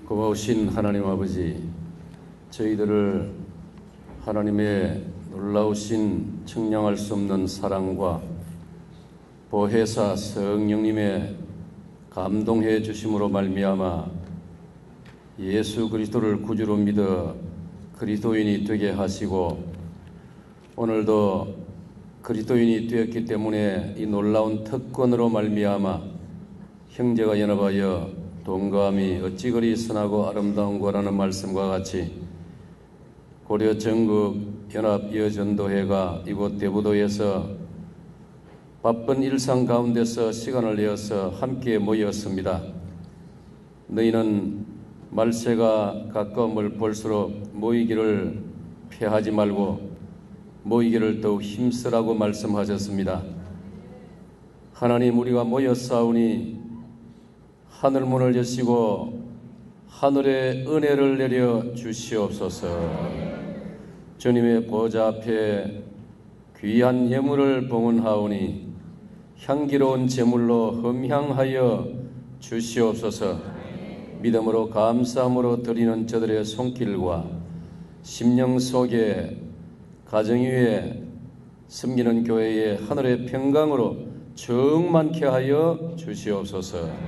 고마우신 하나님 아버지, 저희들을 하나님의 놀라우신 청량할 수 없는 사랑과 보혜사 성령님의 감동해 주심으로 말미암아 예수 그리스도를 구주로 믿어 그리스도인이 되게 하시고, 오늘도 그리스도인이 되었기 때문에 이 놀라운 특권으로 말미암아 형제가 연합하여 동감이 어찌 그리 선하고 아름다운 거라는 말씀과 같이 고려 전국 연합 여전도회가 이곳 대부도에서 바쁜 일상 가운데서 시간을 내어서 함께 모였습니다. 너희는 말세가 가까움을 볼수록 모이기를 피하지 말고 모이기를 더욱 힘쓰라고 말씀하셨습니다. 하나님, 우리가 모였사오니 하늘문을 여시고 하늘의 은혜를 내려 주시옵소서. 주님의 보좌 앞에 귀한 예물을 봉헌하오니 향기로운 제물로 흠향하여 주시옵소서. 믿음으로 감사함으로 드리는 저들의 손길과 심령 속에 가정 위에 섬기는 교회의 하늘의 평강으로 충만케 하여 주시옵소서.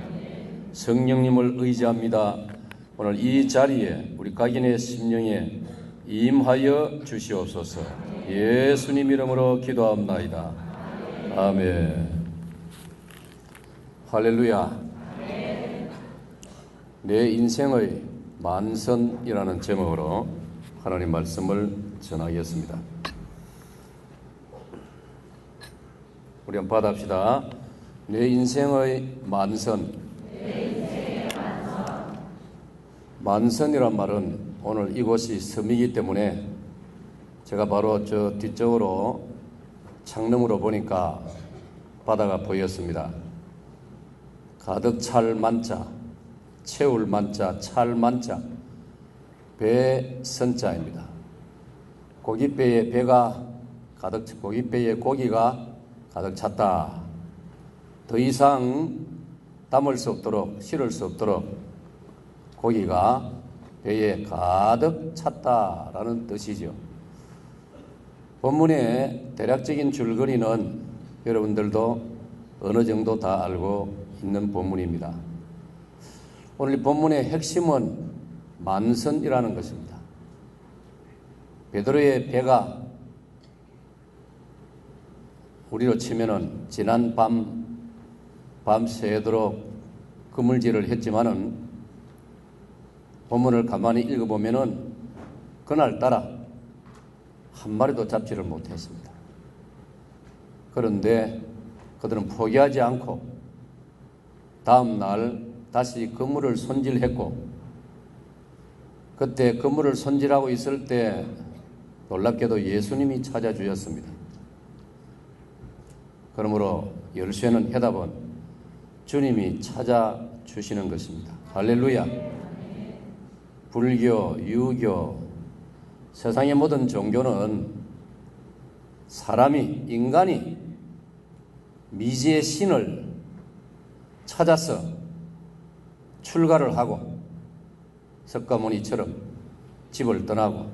성령님을 의지합니다. 오늘 이 자리에 우리 각인의 심령에 임하여 주시옵소서. 예수님 이름으로 기도합나이다. 아멘. 할렐루야. 내 인생의 만선이라는 제목으로 하나님 말씀을 전하겠습니다. 우리 한번 받아봅시다. 내 인생의 만선. 만선이란 말은 오늘 이곳이 섬이기 때문에 제가 바로 저 뒤쪽으로 창문으로 보니까 바다가 보였습니다. 가득 찰 만자, 채울 만자, 찰 만자, 배 선자입니다. 고깃배에 배가 가득, 고깃배에 고기가 가득 찼다. 더 이상 담을 수 없도록, 실을 수 없도록 고기가 배에 가득 찼다라는 뜻이죠. 본문의 대략적인 줄거리는 여러분들도 어느 정도 다 알고 있는 본문입니다. 오늘 이 본문의 핵심은 만선이라는 것입니다. 베드로의 배가 우리로 치면은 지난 밤새도록 그물질을 했지만은 본문을 가만히 읽어보면은 그날따라 한 마리도 잡지를 못했습니다. 그런데 그들은 포기하지 않고 다음 날 다시 그물을 손질했고, 그때 그물을 손질하고 있을 때 놀랍게도 예수님이 찾아주셨습니다. 그러므로 열쇠는 해답은 주님이 찾아주시는 것입니다. 할렐루야. 불교, 유교, 세상의 모든 종교는 사람이, 인간이 미지의 신을 찾아서 출가를 하고 석가모니처럼 집을 떠나고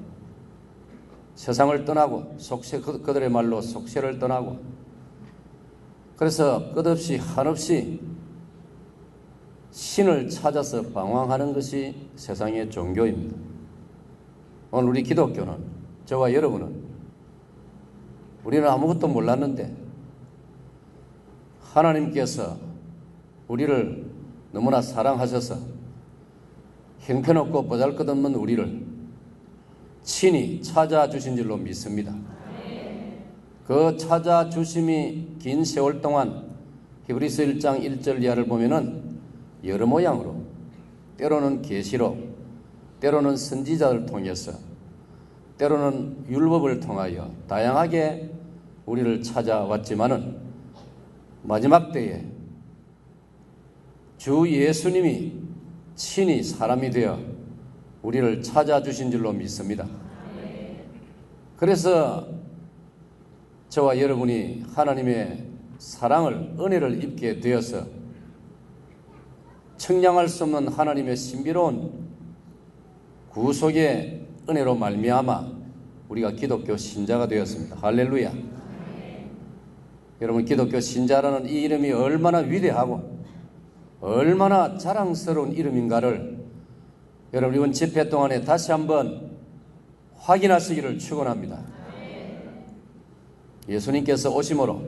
세상을 떠나고 그들의 말로 속세를 떠나고, 그래서 끝없이 한없이 신을 찾아서 방황하는 것이 세상의 종교입니다. 오늘 우리 기독교는, 저와 여러분은, 우리는 아무것도 몰랐는데 하나님께서 우리를 너무나 사랑하셔서 형편없고 보잘것없는 우리를 친히 찾아주신 줄로 믿습니다. 그 찾아주심이 긴 세월 동안 히브리서 1장 1절 이하를 보면은 여러 모양으로, 때로는 계시로, 때로는 선지자를 통해서, 때로는 율법을 통하여 다양하게 우리를 찾아왔지만은 마지막 때에 주 예수님이 친히 사람이 되어 우리를 찾아주신 줄로 믿습니다. 그래서 저와 여러분이 하나님의 사랑을, 은혜를 입게 되어서 청량할 수 없는 하나님의 신비로운 구속의 은혜로 말미암아 우리가 기독교 신자가 되었습니다. 할렐루야. 여러분, 기독교 신자라는 이 이름이 얼마나 위대하고 얼마나 자랑스러운 이름인가를 여러분 이번 집회 동안에 다시 한번 확인하시기를 축원합니다. 예수님께서 오심으로,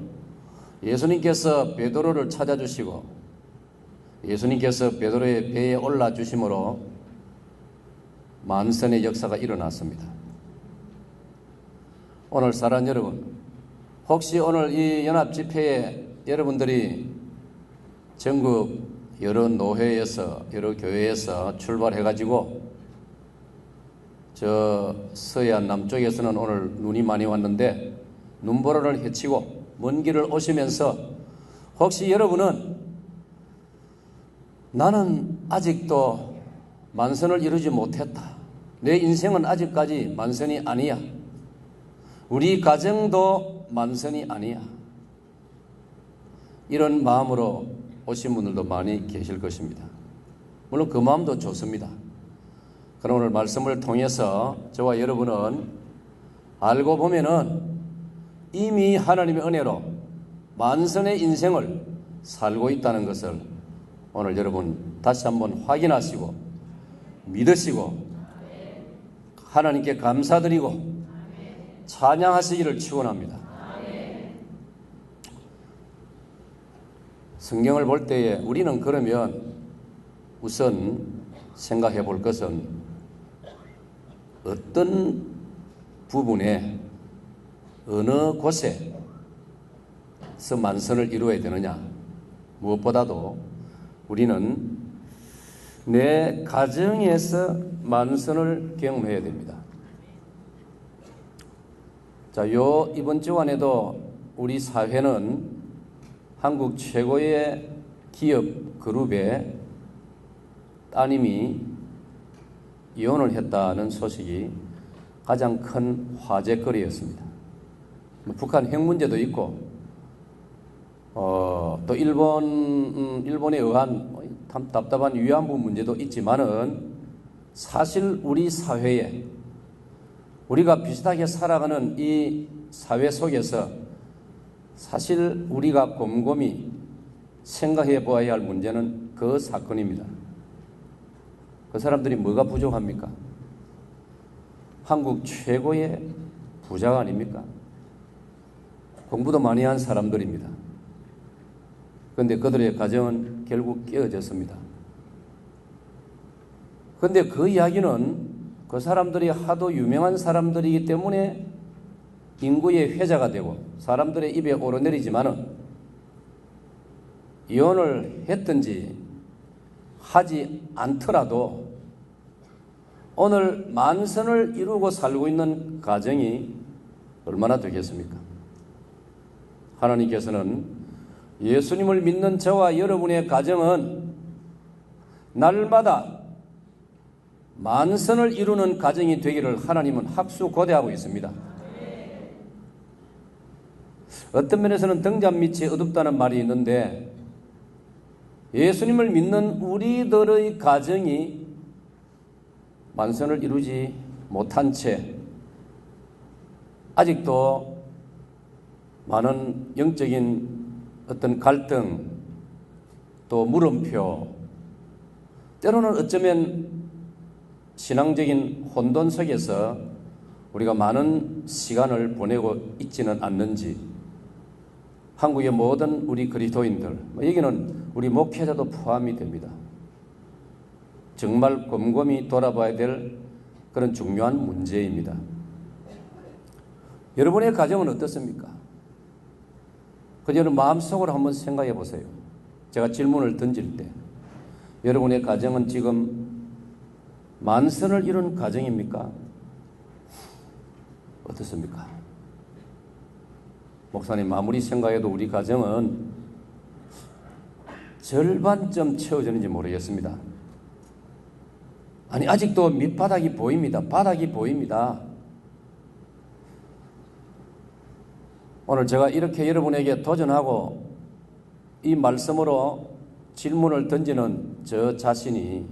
예수님께서 베드로를 찾아주시고, 예수님께서 베드로의 배에 올라주심으로 만선의 역사가 일어났습니다. 오늘 사랑하는 여러분, 혹시 오늘 이 연합 집회에 여러분들이 전국 여러 노회에서, 여러 교회에서 출발해가지고 저 서해안 남쪽에서는 오늘 눈이 많이 왔는데 눈보라를 헤치고 먼 길을 오시면서 혹시 여러분은 나는 아직도 만선을 이루지 못했다. 내 인생은 아직까지 만선이 아니야. 우리 가정도 만선이 아니야. 이런 마음으로 오신 분들도 많이 계실 것입니다. 물론 그 마음도 좋습니다. 그럼 오늘 말씀을 통해서 저와 여러분은 알고 보면은 이미 하나님의 은혜로 만선의 인생을 살고 있다는 것을 오늘 여러분 다시 한번 확인하시고 믿으시고 하나님께 감사드리고 찬양하시기를 축원합니다. 성경을 볼 때에 우리는 그러면 우선 생각해 볼 것은 어떤 부분에 어느 곳에서 만선을 이루어야 되느냐. 무엇보다도 우리는 내 가정에서 만선을 경험해야 됩니다. 자, 이번 주간에도 우리 사회는 한국 최고의 기업 그룹의 따님이 이혼을 했다는 소식이 가장 큰 화제거리였습니다. 북한 핵 문제도 있고 또 일본에 의한 참 답답한 위안부 문제도 있지만은 사실 우리 사회에 우리가 비슷하게 살아가는 이 사회 속에서 사실 우리가 곰곰이 생각해 보아야 할 문제는 그 사건입니다. 그 사람들이 뭐가 부족합니까? 한국 최고의 부자가 아닙니까? 공부도 많이 한 사람들입니다. 그런데 그들의 가정은 결국 깨어졌습니다. 그런데 그 이야기는 그 사람들이 하도 유명한 사람들이기 때문에 인구의 회자가 되고 사람들의 입에 오르내리지만은 이혼을 했든지 하지 않더라도 오늘 만선을 이루고 살고 있는 가정이 얼마나 되겠습니까? 하나님께서는 예수님을 믿는 저와 여러분의 가정은 날마다 만선을 이루는 가정이 되기를 하나님은 학수고대하고 있습니다. 어떤 면에서는 등잔 밑이 어둡다는 말이 있는데 예수님을 믿는 우리들의 가정이 만선을 이루지 못한 채 아직도 많은 영적인 어떤 갈등 또 물음표 때로는 어쩌면 신앙적인 혼돈 속에서 우리가 많은 시간을 보내고 있지는 않는지 한국의 모든 우리 그리스도인들, 여기는 우리 목회자도 포함이 됩니다. 정말 곰곰이 돌아봐야 될 그런 중요한 문제입니다. 여러분의 가정은 어떻습니까? 그저는 마음속으로 한번 생각해 보세요. 제가 질문을 던질 때 여러분의 가정은 지금 만선을 이룬 가정입니까? 어떻습니까? 목사님, 아무리 생각해도 우리 가정은 절반쯤 채워지는지 모르겠습니다. 아니, 아직도 밑바닥이 보입니다. 바닥이 보입니다. 오늘 제가 이렇게 여러분에게 도전하고 이 말씀으로 질문을 던지는 저 자신이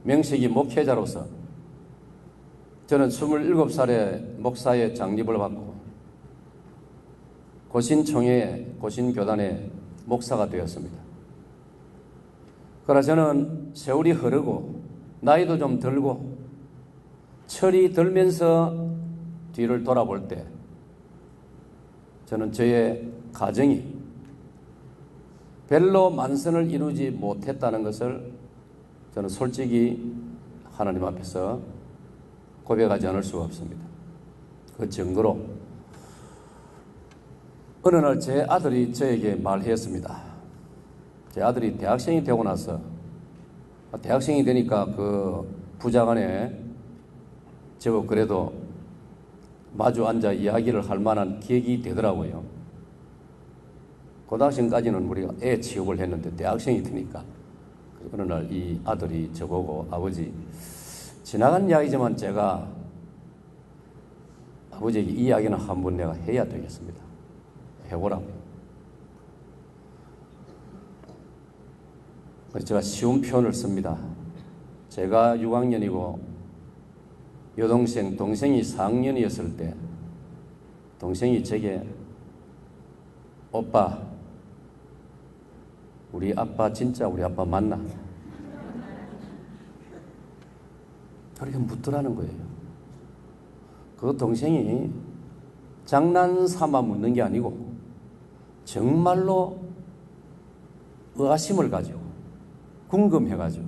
명식이 목회자로서 저는 27살에 목사의 장립을 받고 고신총회, 고신교단의 목사가 되었습니다. 그러나 저는 세월이 흐르고 나이도 좀 들고 철이 들면서 뒤를 돌아볼 때 저는 저의 가정이 별로 만선을 이루지 못했다는 것을 저는 솔직히 하나님 앞에서 고백하지 않을 수가 없습니다. 그 증거로 어느 날 제 아들이 저에게 말했습니다. 제 아들이 대학생이 되고 나서 대학생이 되니까 그 부장안에 제법 그래도 마주 앉아 이야기를 할 만한 기획이 되더라고요. 고등학생까지는 우리가 애 취업을 했는데 대학생이 되니까 어느 날 이 아들이 저보고 아버지 지나간 이야기지만 제가 아버지에게 이 이야기는 한번 내가 해야 되겠습니다. 해보라고요. 그래서 제가 쉬운 표현을 씁니다. 제가 6학년이고 여동생, 동생이 4학년이었을 때 동생이 제게 오빠, 우리 아빠 진짜 우리 아빠 맞나? 그렇게 묻더라는 거예요. 그 동생이 장난삼아 묻는 게 아니고 정말로 의아심을 가지고 궁금해가지고.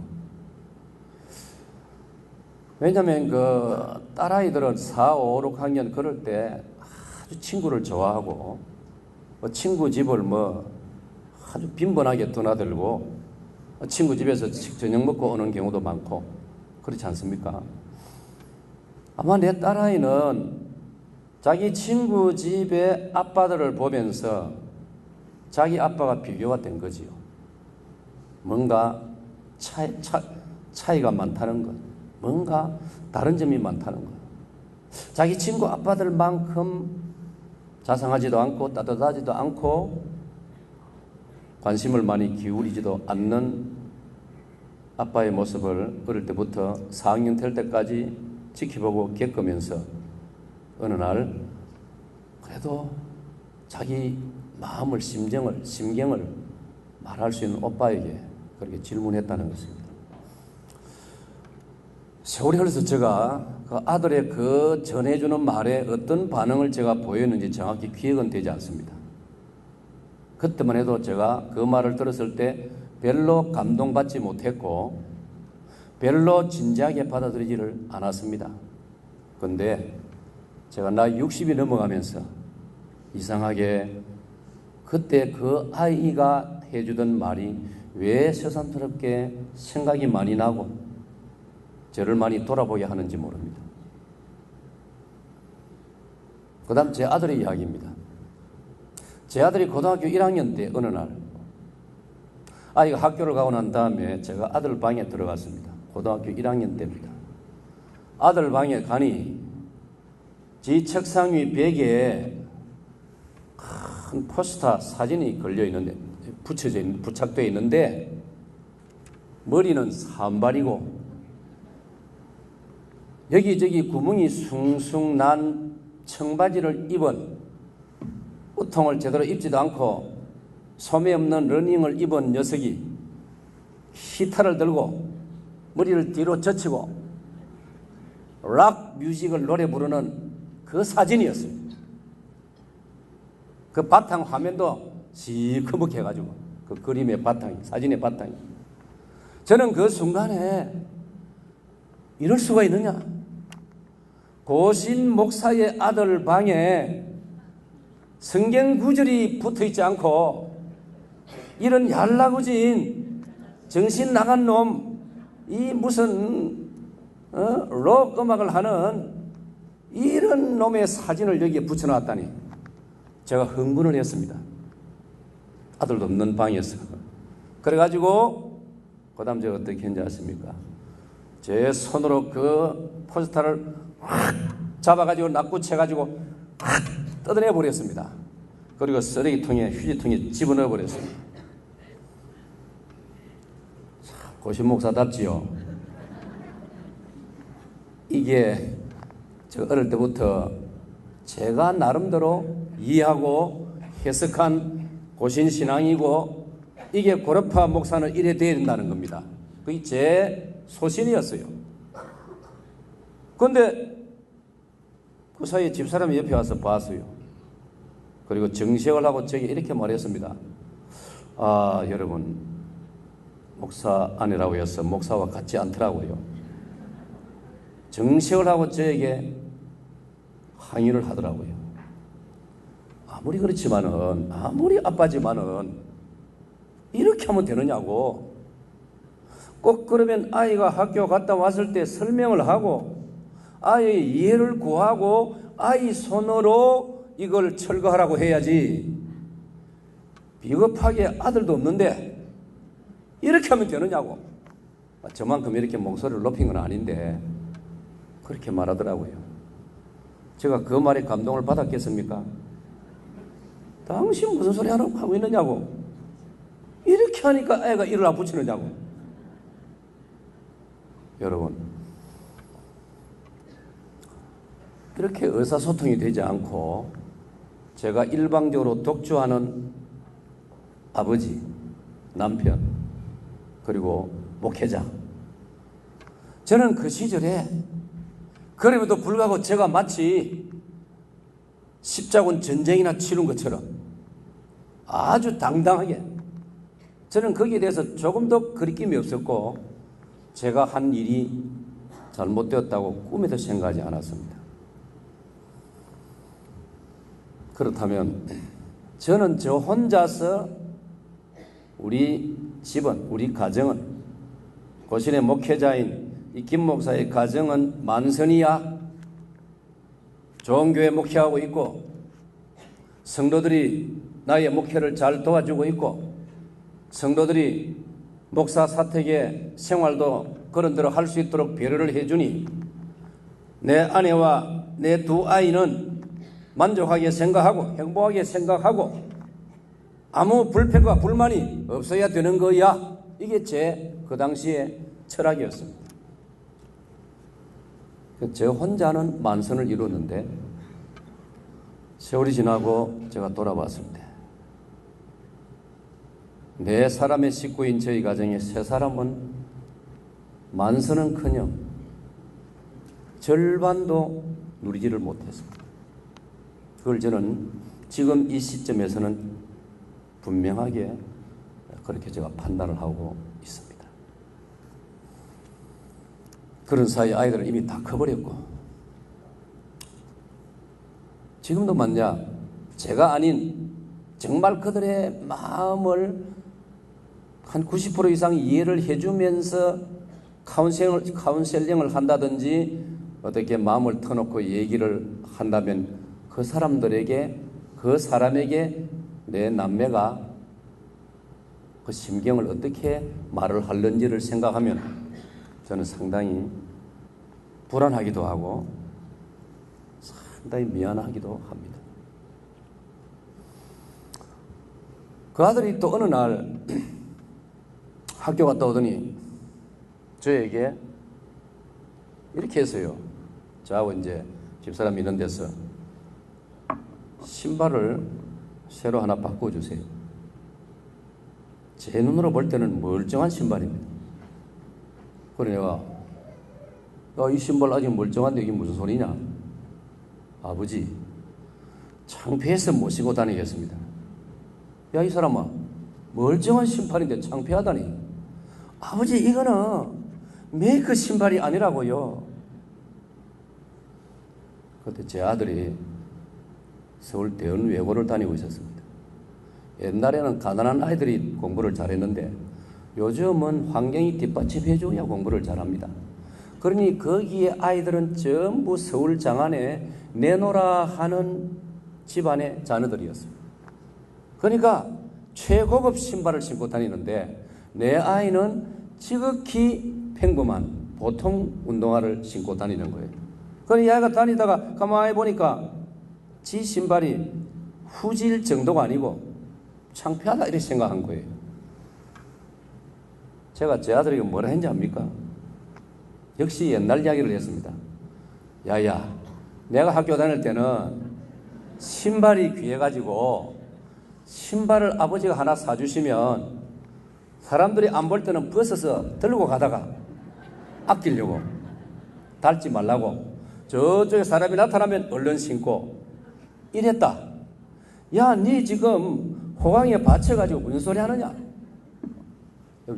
왜냐하면 그 딸아이들은 4, 5, 6학년 그럴 때 아주 친구를 좋아하고 친구 집을 아주 빈번하게 드나들고 친구 집에서 저녁 먹고 오는 경우도 많고 그렇지 않습니까? 아마 내 딸아이는 자기 친구 집의 아빠들을 보면서 자기 아빠가 비교가 된 거지요. 뭔가 차이가 많다는 것, 뭔가 다른 점이 많다는 것. 자기 친구 아빠들만큼 자상하지도 않고 따뜻하지도 않고 관심을 많이 기울이지도 않는 아빠의 모습을 어릴 때부터 4학년 될 때까지 지켜보고 겪으면서 어느 날 그래도 자기 마음을, 심경을 말할 수 있는 오빠에게 그렇게 질문했다는 것입니다. 세월이 흘러서 제가 그 아들의 그 전해주는 말에 어떤 반응을 제가 보였는지 정확히 기억은 되지 않습니다. 그때만 해도 제가 그 말을 들었을 때 별로 감동받지 못했고 별로 진지하게 받아들이지를 않았습니다. 그런데 제가 나이 60이 넘어가면서 이상하게 그때 그 아이가 해주던 말이 왜 새삼스럽게 생각이 많이 나고 저를 많이 돌아보게 하는지 모릅니다. 그 다음 제 아들의 이야기입니다. 제 아들이 고등학교 1학년 때 어느 날 아이가 학교를 가고 난 다음에 제가 아들 방에 들어갔습니다. 고등학교 1학년 때입니다. 아들 방에 가니 지 책상 위 벽에 큰 포스터 사진이 걸려 있는데 부착되어 있는데 머리는 산발이고 여기저기 구멍이 숭숭 난 청바지를 입은 우통을 제대로 입지도 않고 소매 없는 러닝을 입은 녀석이 기타를 들고 머리를 뒤로 젖히고 락 뮤직을 노래 부르는 그 사진이었어요. 그 바탕 화면도 시커멓게 해가지고 그 그림의 바탕이, 사진의 바탕이. 저는 그 순간에 이럴 수가 있느냐? 고신 목사의 아들 방에 성경 구절이 붙어 있지 않고 이런 얄라구진 정신 나간 놈, 이 무슨 록 음악을 하는 이런 놈의 사진을 여기에 붙여놨다니 제가 흥분을 했습니다. 아들도 없는 방에서. 그래가지고 그 다음 제가 어떻게 했는지 아십니까? 제 손으로 그 포스터를 확 잡아가지고 낙구채가지고 확 뜯어내 버렸습니다. 그리고 쓰레기통에, 휴지통에 집어넣어 버렸습니다. 고신 목사답지요. 이게 저 어릴 때부터 제가 나름대로 이해하고 해석한 고신신앙이고 이게 고려파 목사는 이래 돼야 된다는 겁니다. 그게 제 소신이었어요. 그런데 그 사이에 집사람이 옆에 와서 봤어요. 그리고 정색을 하고 저에게 이렇게 말했습니다. 아, 여러분, 목사 아니라고 해서 목사와 같지 않더라고요. 정색을 하고 저에게 항의를 하더라고요. 아무리 그렇지만은, 아무리 아빠지만은 이렇게 하면 되느냐고. 꼭 그러면 아이가 학교 갔다 왔을 때 설명을 하고 아이의 이해를 구하고 아이 손으로 이걸 철거하라고 해야지. 비겁하게 아들도 없는데 이렇게 하면 되느냐고. 저만큼 이렇게 목소리를 높인 건 아닌데 그렇게 말하더라고요. 제가 그 말에 감동을 받았겠습니까? 당신 무슨 소리 하고 있느냐고. 이렇게 하니까 애가 이를 안 붙이느냐고. 여러분, 이렇게 의사소통이 되지 않고 제가 일방적으로 독주하는 아버지, 남편, 그리고 목회자, 저는 그 시절에 그럼에도 불구하고 제가 마치 십자군 전쟁이나 치른 것처럼 아주 당당하게, 저는 거기에 대해서 조금도 거리낌이 없었고 제가 한 일이 잘못되었다고 꿈에도 생각하지 않았습니다. 그렇다면 저는 저 혼자서 우리 집은, 우리 가정은, 고신의 목회자인 이 김 목사의 가정은 만선이야 좋은 교회 목회하고 있고 성도들이 나의 목회를 잘 도와주고 있고 성도들이 목사 사택의 생활도 그런 대로 할 수 있도록 배려를 해주니 내 아내와 내 두 아이는 만족하게 생각하고 행복하게 생각하고 아무 불평과 불만이 없어야 되는 거야. 이게 제 그 당시의 철학이었습니다. 저 혼자는 만선을 이루었는데 세월이 지나고 제가 돌아봤습니다. 네 사람의 식구인 저희 가정의 세 사람은 만선은커녕 절반도 누리지를 못했습니다. 그걸 저는 지금 이 시점에서는 분명하게 그렇게 제가 판단을 하고 있습니다. 그런 사이 아이들은 이미 다 커버렸고 지금도 만약 제가 아닌 정말 그들의 마음을 한 90% 이상 이해를 해주면서 카운셀링을 한다든지 어떻게 마음을 터놓고 얘기를 한다면 그 사람들에게, 그 사람에게 내 남매가 그 심경을 어떻게 말을 하는지를 생각하면 저는 상당히 불안하기도 하고 상당히 미안하기도 합니다. 그 아들이 또 어느 날 학교 갔다 오더니 저에게 이렇게 했어요. 저하고 이제 집사람이 있는 데서 신발을 새로 하나 바꿔주세요. 제 눈으로 볼 때는 멀쩡한 신발입니다. 그래 내가 야, 이 신발 아직 멀쩡한데 이게 무슨 소리냐? 아버지, 창피해서 못 신고 다니겠습니다. 야, 이 사람아, 멀쩡한 신발인데 창피하다니. 아버지, 이거는 메이크 신발이 아니라고요. 그때 제 아들이 서울 대원외고를 다니고 있었습니다. 옛날에는 가난한 아이들이 공부를 잘했는데 요즘은 환경이 뒷받침해줘야 공부를 잘합니다. 그러니 거기에 아이들은 전부 서울 장안에 내놓으라 하는 집안의 자녀들이었습니다. 그러니까 최고급 신발을 신고 다니는데 내 아이는 지극히 평범한 보통 운동화를 신고 다니는 거예요. 그러니 아이가 다니다가 가만히 보니까 지 신발이 후질 정도가 아니고 창피하다 이렇게 생각한 거예요. 제가 제 아들에게 뭐라 했는지 압니까? 역시 옛날 이야기를 했습니다. 야야, 내가 학교 다닐 때는 신발이 귀해가지고 신발을 아버지가 하나 사주시면 사람들이 안 볼 때는 벗어서 들고 가다가 아끼려고, 닳지 말라고 저쪽에 사람이 나타나면 얼른 신고 이랬다. 야, 니 지금 호강에 받쳐가지고 무슨 소리 하느냐?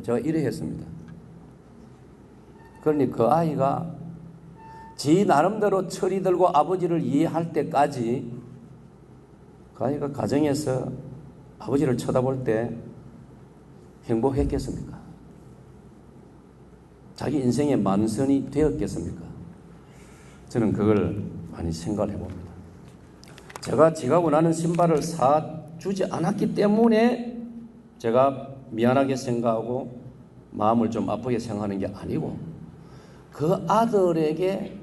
제가 이래 했습니다. 그러니 그 아이가 지 나름대로 철이 들고 아버지를 이해할 때까지 그 아이가 가정에서 아버지를 쳐다볼 때 행복했겠습니까? 자기 인생의 만선이 되었겠습니까? 저는 그걸 많이 생각을 해봅니다. 제가 지가 원하는 신발을 사주지 않았기 때문에 제가 미안하게 생각하고 마음을 좀 아프게 생각하는 게 아니고, 그 아들에게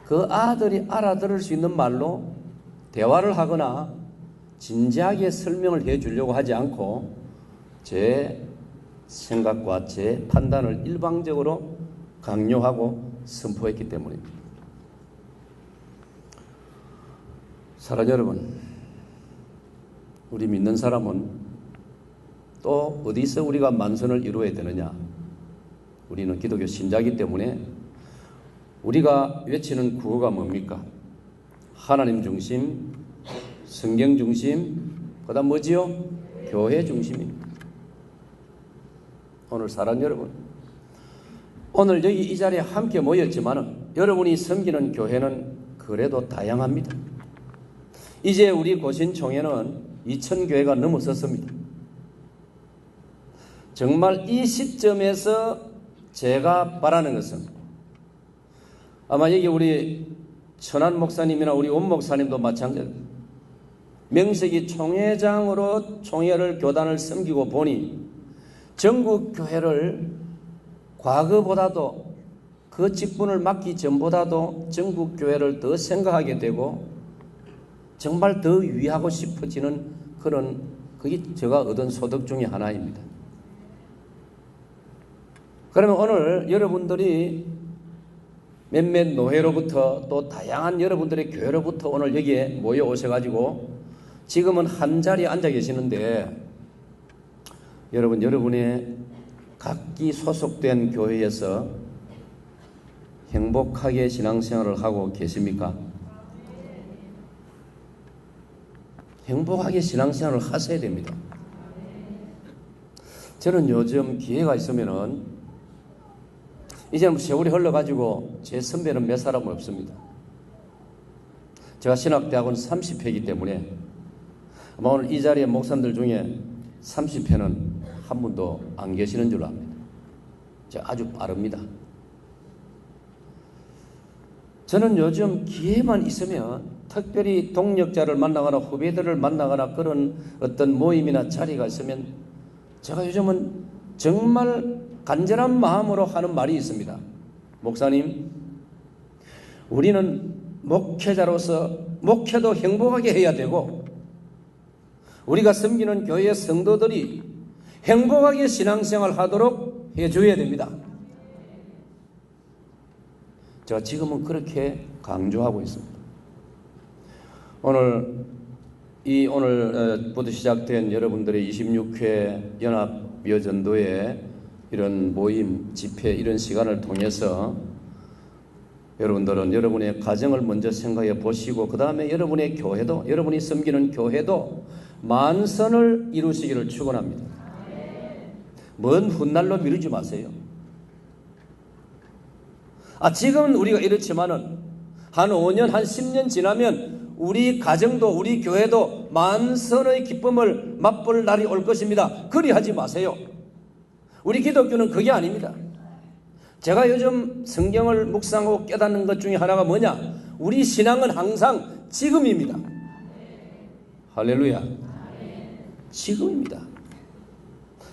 그 아들이 알아들을 수 있는 말로 대화를 하거나 진지하게 설명을 해 주려고 하지 않고 제 생각과 제 판단을 일방적으로 강요하고 선포했기 때문입니다. 사랑하는 여러분, 우리 믿는 사람은 또 어디서 우리가 만선을 이루어야 되느냐? 우리는 기독교 신자이기 때문에 우리가 외치는 구호가 뭡니까? 하나님 중심, 성경 중심, 그 다음 뭐지요? 교회 중심입니다. 오늘 사랑하는 여러분, 오늘 여기 이 자리에 함께 모였지만 여러분이 섬기는 교회는 그래도 다양합니다. 이제 우리 고신총회는 2000교회가 넘어섰습니다. 정말 이 시점에서 제가 바라는 것은, 아마 여기 우리 천안 목사님이나 우리 온 목사님도 마찬가지입니다. 명색이 총회장으로 총회를 교단을 섬기고 보니 전국 교회를 과거보다도 그 직분을 맡기 전보다도 전국 교회를 더 생각하게 되고 정말 더 위하고 싶어지는 그런, 그게 제가 얻은 소득 중에 하나입니다. 그러면 오늘 여러분들이 몇몇 노회로부터 또 다양한 여러분들의 교회로부터 오늘 여기에 모여 오셔가지고 지금은 한 자리에 앉아 계시는데, 여러분, 여러분의 각기 소속된 교회에서 행복하게 신앙생활을 하고 계십니까? 행복하게 신앙생활을 하셔야 됩니다. 저는 요즘 기회가 있으면은, 이제는 세월이 흘러가지고 제 선배는 몇 사람은 없습니다. 제가 신학대학원 30회이기 때문에 아마 오늘 이 자리에 목사님들 중에 30회는 한 분도 안 계시는 줄로 압니다. 제가 아주 빠릅니다. 저는 요즘 기회만 있으면 특별히 동력자를 만나거나 후배들을 만나거나 그런 어떤 모임이나 자리가 있으면 제가 요즘은 정말 간절한 마음으로 하는 말이 있습니다. 목사님, 우리는 목회자로서 목회도 행복하게 해야 되고 우리가 섬기는 교회의 성도들이 행복하게 신앙생활 하도록 해줘야 됩니다. 제가 지금은 그렇게 강조하고 있습니다. 오늘부터 시작된 여러분들의 26회 연합여전도의 이런 모임, 집회, 이런 시간을 통해서 여러분들은 여러분의 가정을 먼저 생각해 보시고 그 다음에 여러분의 교회도, 여러분이 섬기는 교회도 만선을 이루시기를 축원합니다. 먼 훗날로 미루지 마세요. 지금은 우리가 이렇지만은 한 5년, 한 10년 지나면 우리 가정도, 우리 교회도 만선의 기쁨을 맛볼 날이 올 것입니다. 그리하지 마세요. 우리 기독교는 그게 아닙니다. 제가 요즘 성경을 묵상하고 깨닫는 것 중에 하나가 뭐냐? 우리 신앙은 항상 지금입니다. 할렐루야. 지금입니다.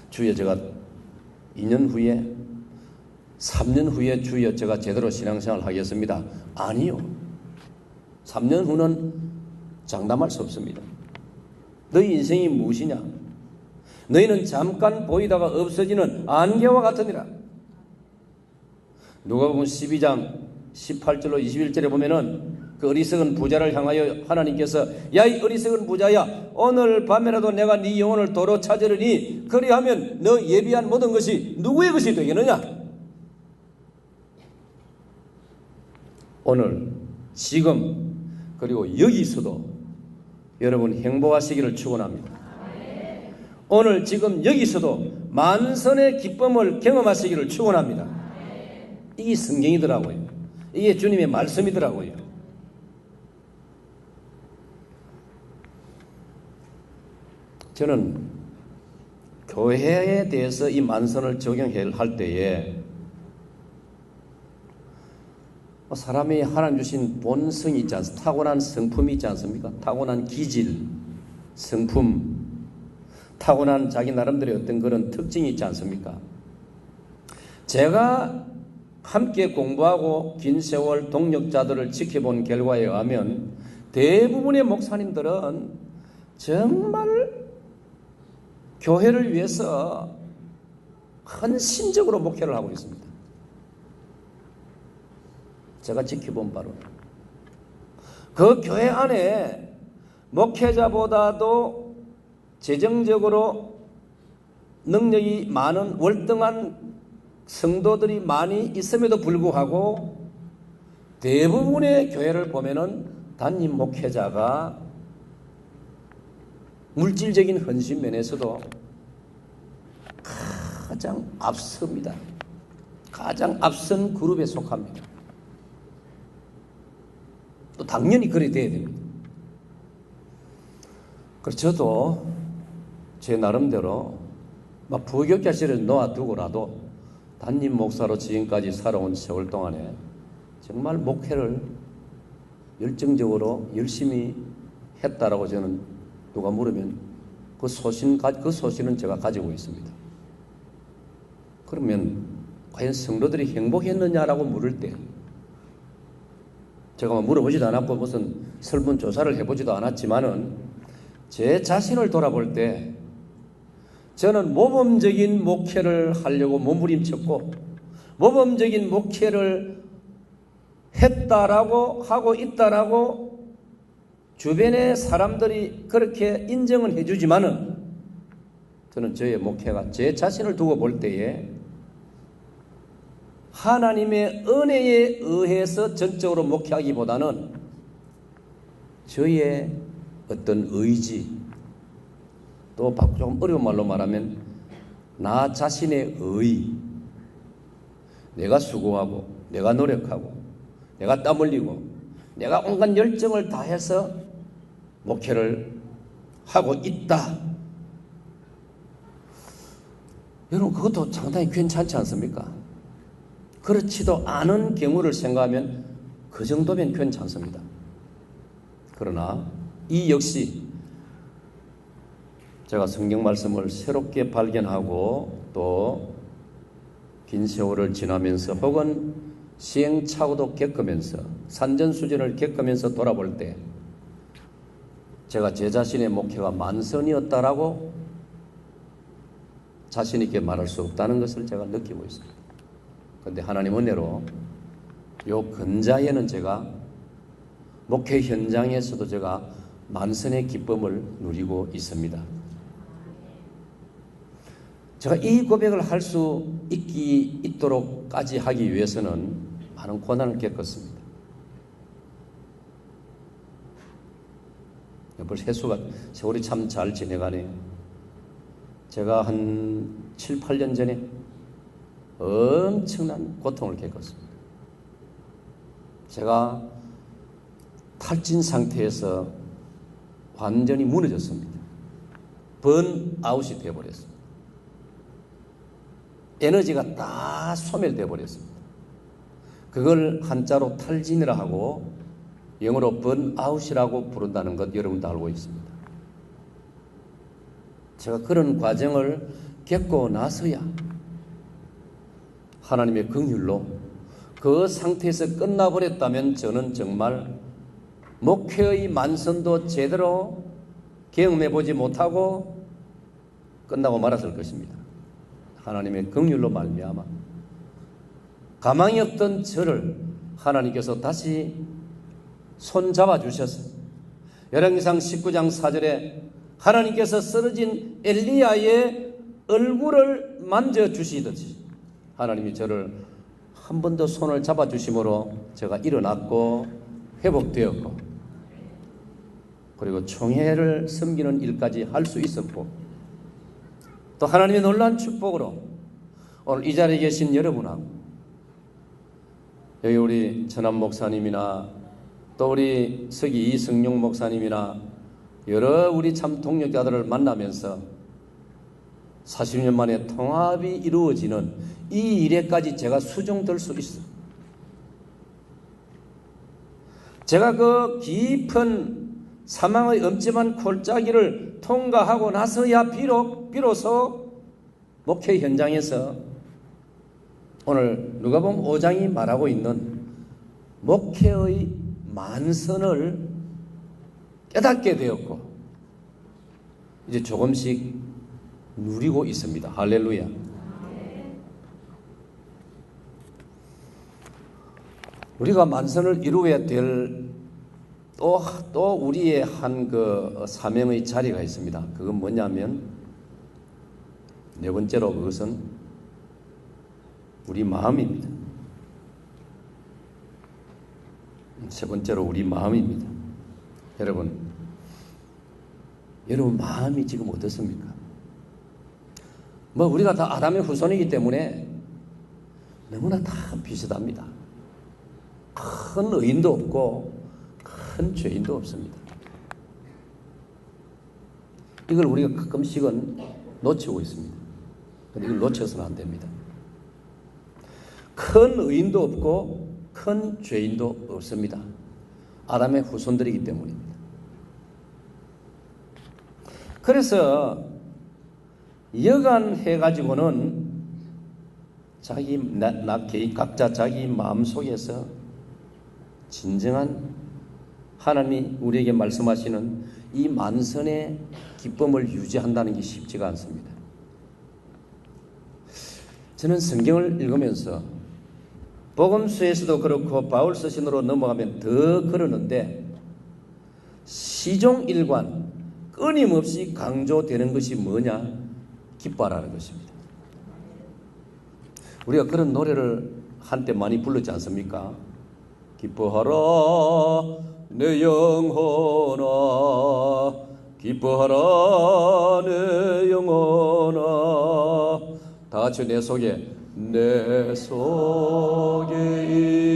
주여, 제가 2년 후에, 3년 후에 주여 제가 제대로 신앙생활 하겠습니다. 아니요. 3년 후는 장담할 수 없습니다. 너희 인생이 무엇이냐? 너희는 잠깐 보이다가 없어지는 안개와 같으니라. 누가복음 12장 18절로 21절에 보면은 그 어리석은 부자를 향하여 하나님께서 야, 이 어리석은 부자야, 오늘 밤에라도 내가 네 영혼을 도로 찾으려니 그리하면 너 예비한 모든 것이 누구의 것이 되겠느냐? 오늘 지금 그리고 여기서도 여러분 행복하시기를 축원합니다. 오늘 지금 여기서도 만선의 기쁨을 경험하시기를 축원합니다. 이게 성경이더라고요. 이게 주님의 말씀이더라고요. 저는 교회에 대해서 이 만선을 적용할 때에 사람이 하나님 주신 본성이 있지 않습니까? 타고난 성품이 있지 않습니까? 타고난 기질, 성품, 타고난 자기 나름대로의 어떤 그런 특징이 있지 않습니까? 제가 함께 공부하고 긴 세월 동역자들을 지켜본 결과에 의하면 대부분의 목사님들은 정말 교회를 위해서 헌신적으로 목회를 하고 있습니다. 제가 지켜본 바로 그 교회 안에 목회자보다도 재정적으로 능력이 많은 월등한 성도들이 많이 있음에도 불구하고 대부분의 교회를 보면은 담임 목회자가 물질적인 헌신 면에서도 가장 앞섭니다. 가장 앞선 그룹에 속합니다. 또 당연히 그래 돼야 됩니다. 그래서 저도 제 나름대로 막 부교육자 시절에 놓아두고라도 담임 목사로 지금까지 살아온 세월 동안에 정말 목회를 열정적으로 열심히 했다라고 저는 누가 물으면 그 소신은 제가 가지고 있습니다. 그러면 과연 성도들이 행복했느냐라고 물을 때 제가 물어보지도 않았고 무슨 설문조사를 해보지도 않았지만은 제 자신을 돌아볼 때 저는 모범적인 목회를 하려고 몸부림쳤고 모범적인 목회를 했다라고 하고 있다라고 주변의 사람들이 그렇게 인정은 해주지만은 저는 저의 목회가 제 자신을 두고 볼 때에 하나님의 은혜에 의해서 전적으로 목회하기보다는 저의 어떤 의지 또 조금 어려운 말로 말하면 나 자신의 의, 내가 수고하고 내가 노력하고 내가 땀 흘리고 내가 온갖 열정을 다해서 목회를 하고 있다. 여러분 그것도 상당히 괜찮지 않습니까? 그렇지도 않은 경우를 생각하면 그 정도면 괜찮습니다. 그러나 이 역시 제가 성경 말씀을 새롭게 발견하고 또 긴 세월을 지나면서 혹은 시행착오도 겪으면서 산전수전을 겪으면서 돌아볼 때 제가 제 자신의 목회가 만선이었다라고 자신 있게 말할 수 없다는 것을 제가 느끼고 있습니다. 그런데 하나님 은혜로 요 근자에는 제가 목회 현장에서도 제가 만선의 기쁨을 누리고 있습니다. 제가 이 고백을 할 수 있도록까지 하기 위해서는 많은 고난을 겪었습니다. 벌써 세월이 참 잘 지내가네요. 제가 한 7, 8년 전에 엄청난 고통을 겪었습니다. 제가 탈진 상태에서 완전히 무너졌습니다. 번아웃이 되어버렸습니다. 에너지가 다 소멸되어 버렸습니다. 그걸 한자로 탈진이라 하고 영어로 번아웃이라고 부른다는 것 여러분도 알고 있습니다. 제가 그런 과정을 겪고 나서야 하나님의 긍휼로 그 상태에서 끝나버렸다면 저는 정말 목회의 만선도 제대로 경험해보지 못하고 끝나고 말았을 것입니다. 하나님의 긍휼로 말미암아 가망이 없던 저를 하나님께서 다시 손 잡아주셔서 열왕기상 19장 4절에 하나님께서 쓰러진 엘리야의 얼굴을 만져주시듯이 하나님이 저를 한 번 더 손을 잡아주심으로 제가 일어났고 회복되었고 그리고 총회를 섬기는 일까지 할 수 있었고 또 하나님의 놀라운 축복으로 오늘 이 자리에 계신 여러분하고 여기 우리 전함 목사님이나 또 우리 서기 이승용 목사님이나 여러 우리 참 동력자들을 만나면서 40년 만에 통합이 이루어지는 이 일에까지 제가 수정될 수 있어요. 제가 그 깊은 사망의 엄침한 골짜기를 통과하고 나서야 비로소 목회 현장에서 오늘 누가복음 5장이 말하고 있는 목회의 만선을 깨닫게 되었고 이제 조금씩 누리고 있습니다. 할렐루야. 우리가 만선을 이루어야 될 또 우리의 한 그 사명의 자리가 있습니다. 그건 뭐냐면 네 번째로 그것은 우리 마음입니다. 세 번째로 우리 마음입니다. 여러분 마음이 지금 어떻습니까? 우리가 다 아담의 후손이기 때문에 너무나 다 비슷합니다. 큰 의인도 없고 큰 죄인도 없습니다. 이걸 우리가 가끔씩은 놓치고 있습니다. 그런데 이걸 놓쳐서는 안 됩니다. 큰 의인도 없고 큰 죄인도 없습니다. 아담의 후손들이기 때문입니다. 그래서 여간해가지고는 각자 자기 마음속에서 진정한 하나님이 우리에게 말씀하시는 이 만선의 기쁨을 유지한다는 게 쉽지가 않습니다. 저는 성경을 읽으면서 복음서에서도 그렇고 바울 서신으로 넘어가면 더 그러는데 시종일관 끊임없이 강조되는 것이 뭐냐? 기뻐하라는 것입니다. 우리가 그런 노래를 한때 많이 불렀지 않습니까? 기뻐하라 내 영혼아 기뻐하라 내 영혼아 다 같이 내 속에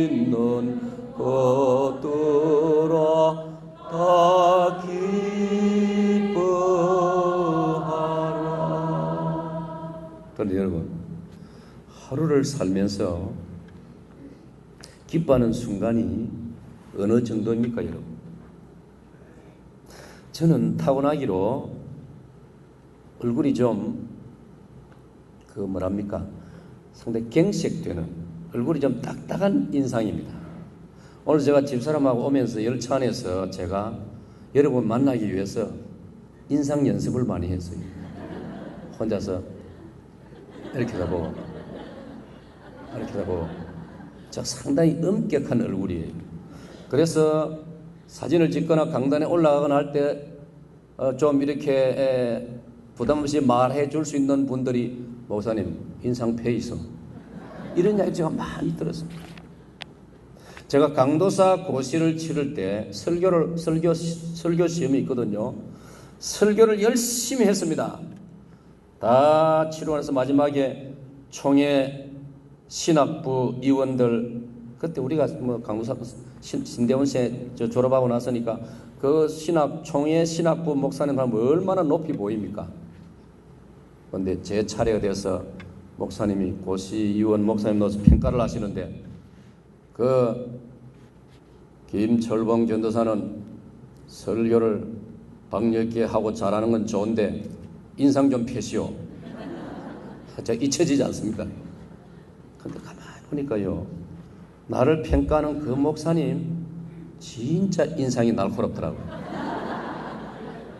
있는 것들아 다 기뻐하라. 그런데 여러분 하루를 살면서 기뻐하는 순간이 어느 정도입니까, 여러분? 저는 타고나기로 얼굴이 좀 상당히 경색되는 얼굴이 좀 딱딱한 인상입니다. 오늘 제가 집사람하고 오면서 열차 안에서 제가 여러분 만나기 위해서 인상 연습을 많이 했어요. 혼자서 이렇게 다보고 저 상당히 엄격한 얼굴이에요. 그래서 사진을 찍거나 강단에 올라가거나 할 때 좀 이렇게 부담 없이 말해 줄 수 있는 분들이 목사님 인상 페이스 이런 이야기 제가 많이 들었습니다. 제가 강도사 고시를 치를 때 설교 시험이 있거든요. 설교를 열심히 했습니다. 다 치르고 나서 마지막에 총회 신학부 의원들 그때 우리가 강도사 신대원세 졸업하고 나서니까 그 총회 신학부 목사님 하면 얼마나 높이 보입니까? 그런데 제 차례가 돼서 목사님이 고시의원 목사님 넣어서 평가를 하시는데 그 김철봉 전도사는 설교를 박력있게 하고 잘하는 건 좋은데 인상 좀 펴시오. 제가 잊혀지지 않습니까? 근데 가만히 보니까요, 나를 평가하는 그 목사님 진짜 인상이 날카롭더라고요.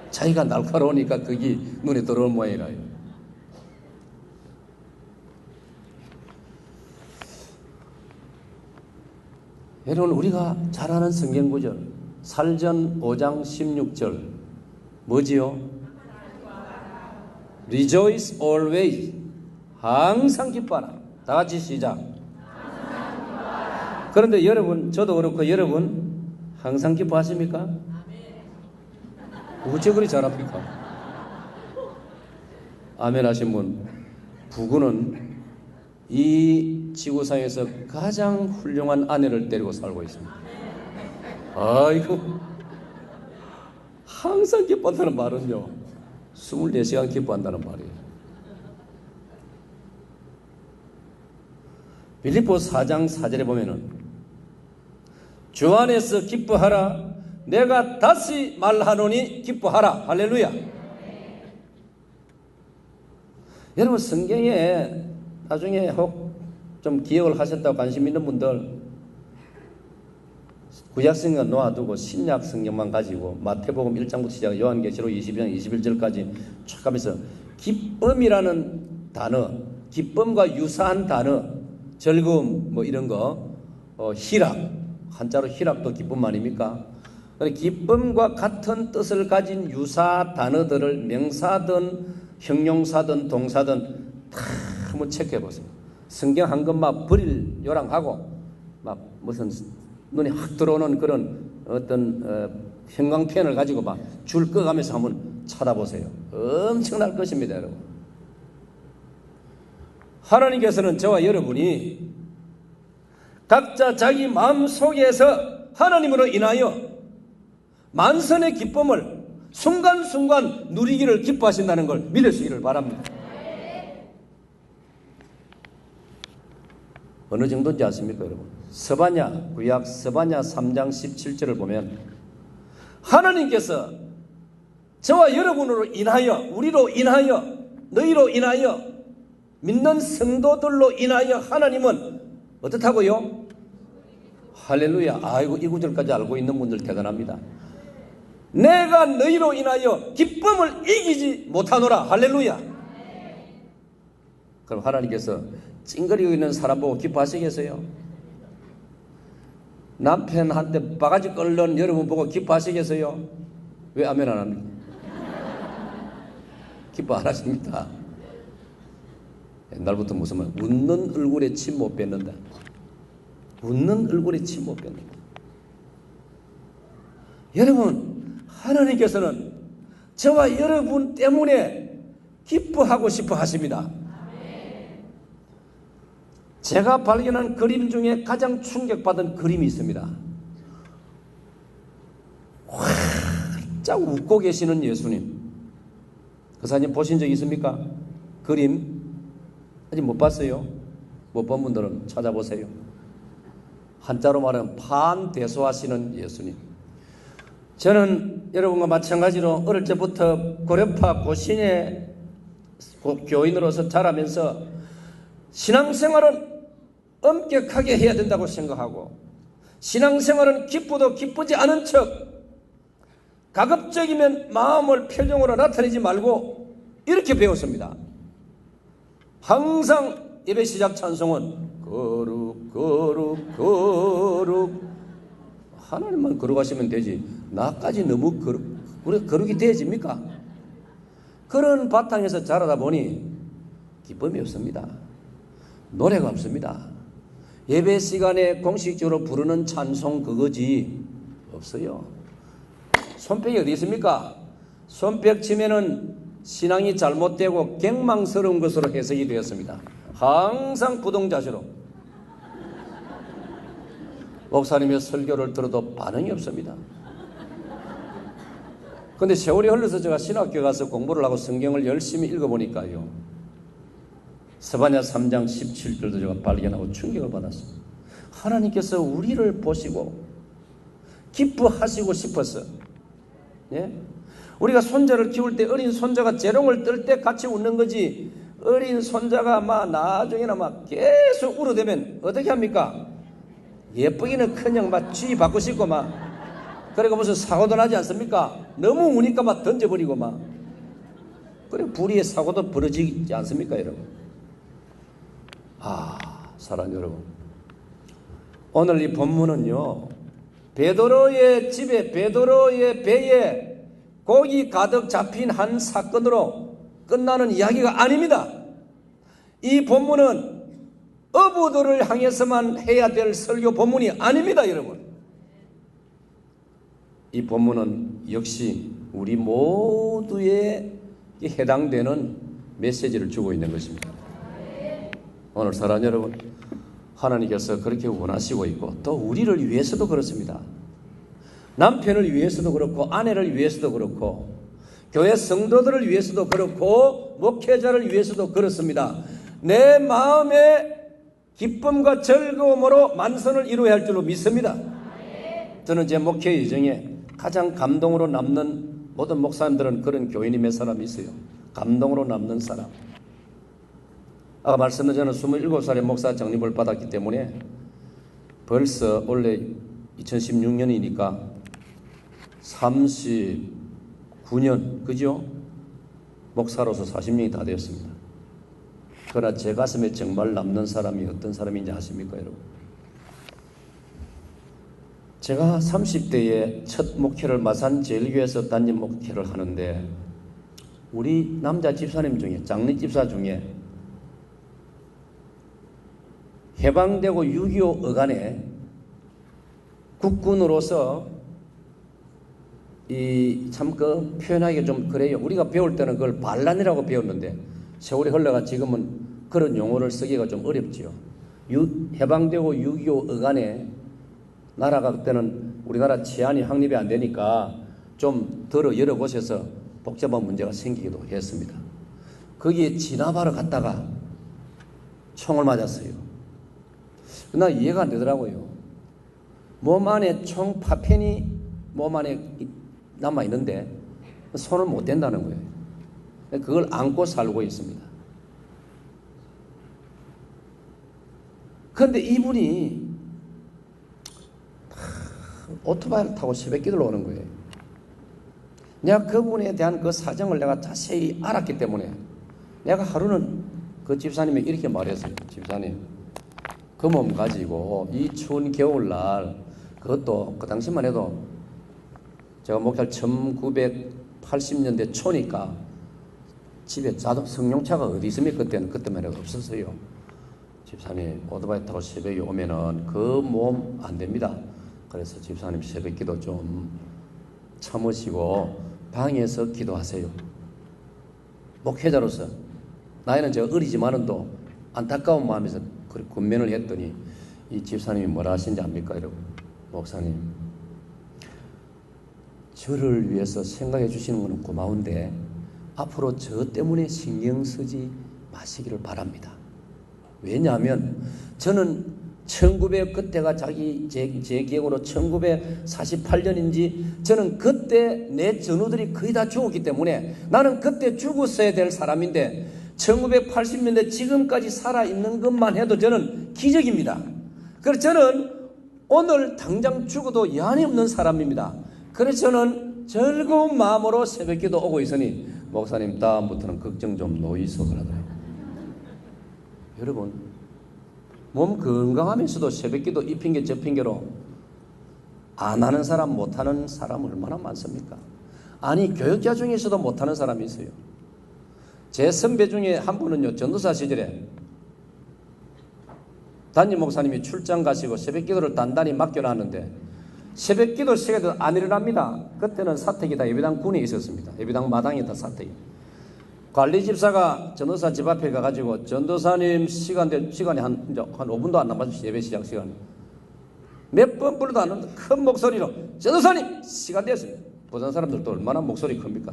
자기가 날카로우니까 그게 눈에 들어오는 모양이라요. 여러분, 우리가 잘 아는 성경 구절 살전 5장 16절 뭐지요? Rejoice always. 항상 기뻐하라. 다 같이 시작. 그런데 여러분, 저도 그렇고 여러분 항상 기뻐하십니까? 어째 그리 잘합니까? 아멘 하신 분, 부부는 이 지구상에서 가장 훌륭한 아내를 데리고 살고 있습니다. 아이고, 항상 기뻐한다는 말은요 24시간 기뻐한다는 말이에요. 빌립보 4장 4절에 보면은 주 안에서 기뻐하라. 내가 다시 말하노니 기뻐하라. 할렐루야. 여러분, 성경에 나중에 혹 좀 기억을 하셨다고 관심 있는 분들 구약성경 놓아두고 신약 성경만 가지고 마태복음 1장부터 시작 요한계시록 20장 21절까지 쭉 가면서 기쁨이라는 단어, 기쁨과 유사한 단어, 즐거움 뭐 이런 거, 희락, 한자로 희락도 기쁨 아닙니까? 기쁨과 같은 뜻을 가진 유사 단어들을 명사든 형용사든 동사든 다 한번 체크해 보세요. 성경 한 것만 버릴 요랑하고 막 무슨 눈에 확 들어오는 그런 어떤 형광펜을 가지고 막 줄 꺼가면서 한번 찾아보세요. 엄청날 것입니다, 여러분. 하나님께서는 저와 여러분이 각자 자기 마음 속에서 하나님으로 인하여 만선의 기쁨을 순간순간 누리기를 기뻐하신다는 걸 믿으시기를 바랍니다. 어느 정도인지 아십니까, 여러분? 스바냐, 구약 스바냐 3장 17절을 보면 하나님께서 저와 여러분으로 인하여, 우리로 인하여, 너희로 인하여, 믿는 성도들로 인하여 하나님은 어떻다고요? 할렐루야. 아이고, 이 구절까지 알고 있는 분들 대단합니다. 내가 너희로 인하여 기쁨을 이기지 못하노라. 할렐루야. 그럼 하나님께서 찡그리고 있는 사람 보고 기뻐하시겠어요? 남편한테 바가지 끓는 여러분 보고 기뻐하시겠어요? 왜 아멘 안 합니까? 기뻐 안 하십니다. 옛날부터 무슨 말, 웃는 얼굴에 침 못 뱉는다. 웃는 얼굴에 침 못 뱉는다. 여러분, 하나님께서는 저와 여러분 때문에 기뻐하고 싶어 하십니다. 제가 발견한 그림 중에 가장 충격받은 그림이 있습니다. 활짝 웃고 계시는 예수님. 그 사진 보신 적 있습니까? 그림 아직 못 봤어요? 못 본 분들은 찾아보세요. 한자로 말하면 판대소하시는 예수님. 저는 여러분과 마찬가지로 어릴 때부터 고려파 고신의 교인으로서 자라면서 신앙생활은 엄격하게 해야 된다고 생각하고, 신앙생활은 기쁘도 기쁘지 않은 척 가급적이면 마음을 표정으로 나타내지 말고 이렇게 배웠습니다. 항상 예배 시작 찬송은 거룩 거룩 거룩. 하나님만 거룩하시면 되지 나까지 너무 거룩이 되어집니까? 그런 바탕에서 자라다 보니 기쁨이 없습니다. 노래가 없습니다. 예배 시간에 공식적으로 부르는 찬송 그거지 없어요. 손뼉이 어디 있습니까? 손뼉 치면은 신앙이 잘못되고 갱망스러운 것으로 해석이 되었습니다. 항상 부동자세로 목사님의 설교를 들어도 반응이 없습니다. 그런데 세월이 흘러서 제가 신학교에 가서 공부를 하고 성경을 열심히 읽어보니까요, 스바냐 3장 17절도 제가 발견하고 충격을 받았습니다. 하나님께서 우리를 보시고 기뻐하시고 싶어서, 예? 우리가 손자를 키울 때 어린 손자가 재롱을 떨 때 같이 웃는 거지, 어린 손자가 막 나중에는 막 계속 울어대면 어떻게 합니까? 예쁘기는 그냥 막 주의 받고 싶고 막, 그리고 무슨 사고도 나지 않습니까? 너무 우니까 막 던져버리고 막, 그리고 불의의 사고도 벌어지지 않습니까, 여러분? 사랑하는 여러분, 오늘 이 본문은요, 베드로의 집에, 베드로의 배에 고기 가득 잡힌 한 사건으로 끝나는 이야기가 아닙니다. 이 본문은 어부들을 향해서만 해야 될 설교 본문이 아닙니다, 여러분. 이 본문은 역시 우리 모두에 해당되는 메시지를 주고 있는 것입니다. 오늘 사랑하는 여러분, 하나님께서 그렇게 원하시고 있고 또 우리를 위해서도 그렇습니다. 남편을 위해서도 그렇고 아내를 위해서도 그렇고 교회 성도들을 위해서도 그렇고 목회자를 위해서도 그렇습니다. 내 마음의 기쁨과 즐거움으로 만선을 이루어야 할 줄로 믿습니다. 저는 제 목회 여정에 가장 감동으로 남는, 모든 목사님들은 그런 교인이 몇 사람이 있어요. 감동으로 남는 사람. 아까 말씀드린 저는 27살에 목사 정립을 받았기 때문에 벌써 원래 2016년이니까 39년, 그죠? 목사로서 40년이 다 되었습니다. 그러나 제 가슴에 정말 남는 사람이 어떤 사람인지 아십니까, 여러분? 제가 30대에 첫 목회를 마산 제일교회에서 단임 목회를 하는데 우리 남자 집사님 중에, 장례 집사 중에 해방되고 6.25 어간에 국군으로서 그 표현하기가 좀 그래요. 우리가 배울 때는 그걸 반란이라고 배웠는데 세월이 흘러가 지금은 그런 용어를 쓰기가 좀 어렵지요. 해방되고 6.25 어간에 나라가 그때는 우리나라 치안이 확립이 안 되니까 좀 여러 곳에서 복잡한 문제가 생기기도 했습니다. 거기에 진압하러 갔다가 총을 맞았어요. 나 이해가 안 되더라고요. 몸 안에 총 파편이 몸 안에 남아있는데 손을 못 댄다는 거예요. 그걸 안고 살고 있습니다. 그런데 이분이 오토바이를 타고 새벽기도로 오는 거예요. 내가 그분에 대한 그 사정을 내가 자세히 알았기 때문에 내가 하루는 그 집사님이 이렇게 말했어요. 집사님, 그 몸 가지고 이 추운 겨울날, 그것도 그 당시만 해도 제가 목회할 1980년대 초니까 집에 자동 승용차가 어디 있습니까? 그때만 해도 없었어요. 집사님, 오토바이 타고 새벽에 오면은 그 몸 안 됩니다. 그래서 집사님 새벽 기도 좀 참으시고 방에서 기도하세요. 목회자로서 나이는 제가 어리지만은 또 안타까운 마음에서 그렇게 군면을 했더니 이 집사님이 뭐라 하신지 압니까, 여러분? 목사님, 저를 위해서 생각해 주시는 것은 고마운데 앞으로 저 때문에 신경 쓰지 마시기를 바랍니다. 왜냐하면 저는 1900 그때가 제 기억으로 1948년인지 저는 그때 내 전우들이 거의 다 죽었기 때문에 나는 그때 죽었어야 될 사람인데 1980년대 지금까지 살아있는 것만 해도 저는 기적입니다. 그래서 저는 오늘 당장 죽어도 여한이 없는 사람입니다. 그래서 저는 즐거운 마음으로 새벽기도 오고 있으니 목사님 다음부터는 걱정 좀 놓이소 그러더라고요. 여러분, 몸 건강하면서도 새벽기도 이 핑계 저 핑계로 안 하는 사람, 못하는 사람 얼마나 많습니까? 아니, 교육자 중에서도 못하는 사람이 있어요. 제 선배 중에 한 분은요, 전도사 시절에 담임 목사님이 출장 가시고 새벽기도를 단단히 맡겨놨는데 새벽기도 시간에도 안 일어납니다. 그때는 사택이 다 예배당 군에 있었습니다. 예배당 마당이 다 사택이. 관리 집사가 전도사 집 앞에 가가지고 전도사님 시간이 한 5분도 안 남았어요. 예배 시작 시간. 몇 번 불러도 안 오는데 큰 목소리로 전도사님 시간 됐습니다. 보던 사람들도 얼마나 목소리 큽니까?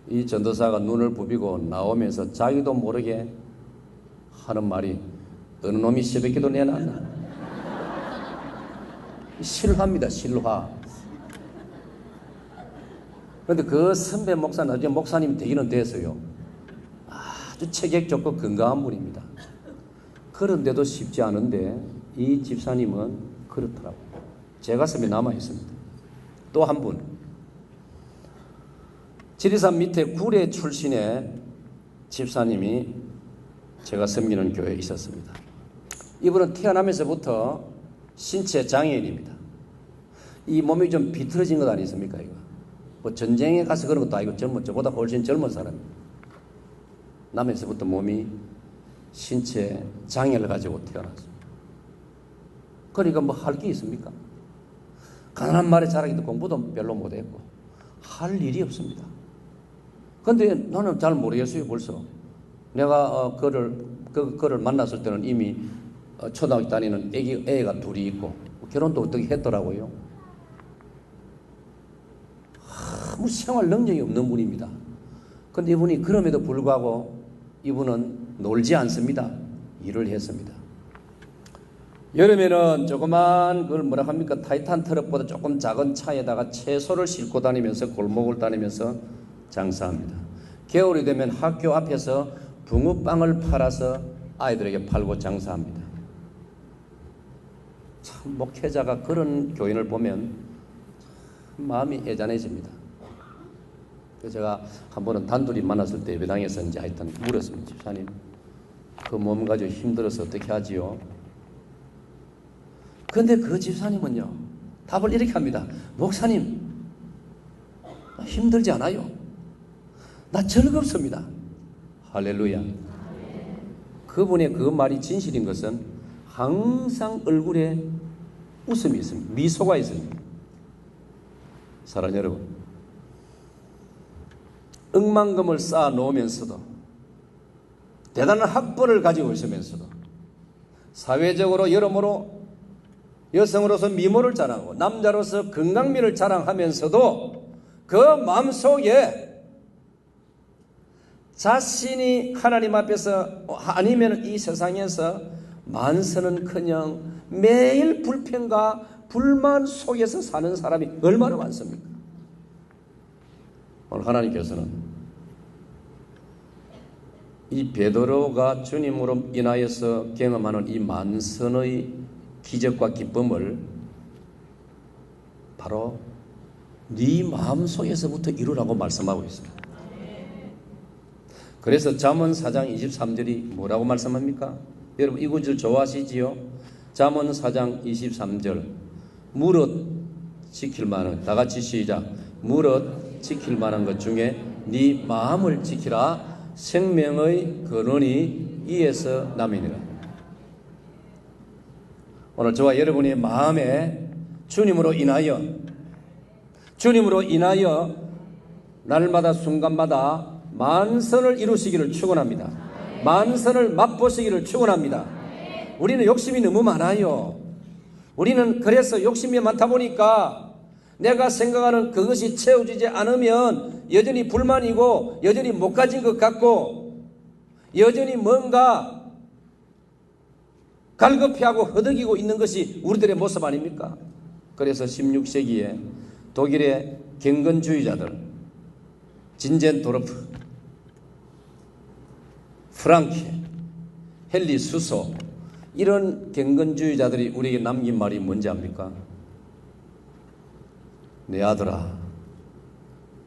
이 전도사가 눈을 부비고 나오면서 자기도 모르게 하는 말이 어느 놈이 새벽기도 내놨나? 실화입니다. 실화. 그런데 그 선배 목사는 나중에 목사님 되기는 됐어요. 아주 체격 좋고 건강한 분입니다. 그런데도 쉽지 않은데 이 집사님은 그렇더라고요. 제 가슴에 남아있습니다. 또 한 분, 지리산 밑에 구례 출신의 집사님이 제가 섬기는 교회에 있었습니다. 이분은 태어나면서부터 신체 장애인입니다. 이 몸이 좀 비틀어진 것 아니십니까, 이거? 뭐 전쟁에 가서 그런 것도 아니고 저보다 훨씬 젊은 사람. 남에서부터 몸이 신체 장애를 가지고 태어났습니다. 그러니까 뭐 할 게 있습니까? 가난한 말에 자라기도 공부도 별로 못했고 할 일이 없습니다. 근데 나는 잘 모르겠어요. 벌써 내가 그를 만났을 때는 이미 초등학교 다니는 애가 둘이 있고 결혼도 어떻게 했더라고요. 아무 생활 능력이 없는 분입니다. 근데 이분이 그럼에도 불구하고 이분은 놀지 않습니다. 일을 했습니다. 여름에는 조그만 그걸 뭐라 합니까? 타이탄 트럭보다 조금 작은 차에다가 채소를 싣고 다니면서 골목을 다니면서 장사합니다. 겨울이 되면 학교 앞에서 붕어빵을 팔아서 아이들에게 팔고 장사합니다. 참 목회자가 그런 교인을 보면 마음이 애잔해집니다. 그래서 제가 한 번은 단둘이 만났을 때 예배당에서 이제 하여튼 물었습니다. 집사님, 그 몸 가지고 힘들어서 어떻게 하지요? 근데 그 집사님은요, 답을 이렇게 합니다. 목사님, 나 힘들지 않아요. 나 즐겁습니다. 할렐루야. 그분의 그 말이 진실인 것은 항상 얼굴에 웃음이 있습니다. 미소가 있습니다. 사랑하는 여러분, 억만금을 쌓아 놓으면서도 대단한 학벌을 가지고 있으면서도 사회적으로 여러모로 여성으로서 미모를 자랑하고 남자로서 건강미를 자랑하면서도 그 마음속에 자신이 하나님 앞에서 아니면 이 세상에서 만선은커녕 매일 불평과 불만 속에서 사는 사람이 얼마나 많습니까? 오늘 하나님께서는 이 베드로가 주님으로 인하여서 경험하는 이 만선의 기적과 기쁨을 바로 네 마음속에서부터 이루라고 말씀하고 있습니다. 그래서 잠언 4장 23절이 뭐라고 말씀합니까? 여러분 이 구절 좋아하시지요? 잠언 4장 23절 무릇 지킬 만한, 다 같이 시작. 무릇 지킬 만한 것 중에 네 마음을 지키라. 생명의 근원이 이에서 남이니라. 오늘 저와 여러분의 마음에 주님으로 인하여 날마다 순간마다 만선을 이루시기를 축원합니다. 만선을 맛보시기를 축원합니다. 우리는 욕심이 너무 많아요. 우리는 그래서 욕심이 많다 보니까 내가 생각하는 그것이 채워지지 않으면 여전히 불만이고 여전히 못 가진 것 같고 여전히 뭔가 갈급해하고 허덕이고 있는 것이 우리들의 모습 아닙니까? 그래서 16세기에 독일의 경건주의자들 진젠도르프, 프랑케, 헨리 수소 이런 경건주의자들이 우리에게 남긴 말이 뭔지 압니까? 내 아들아,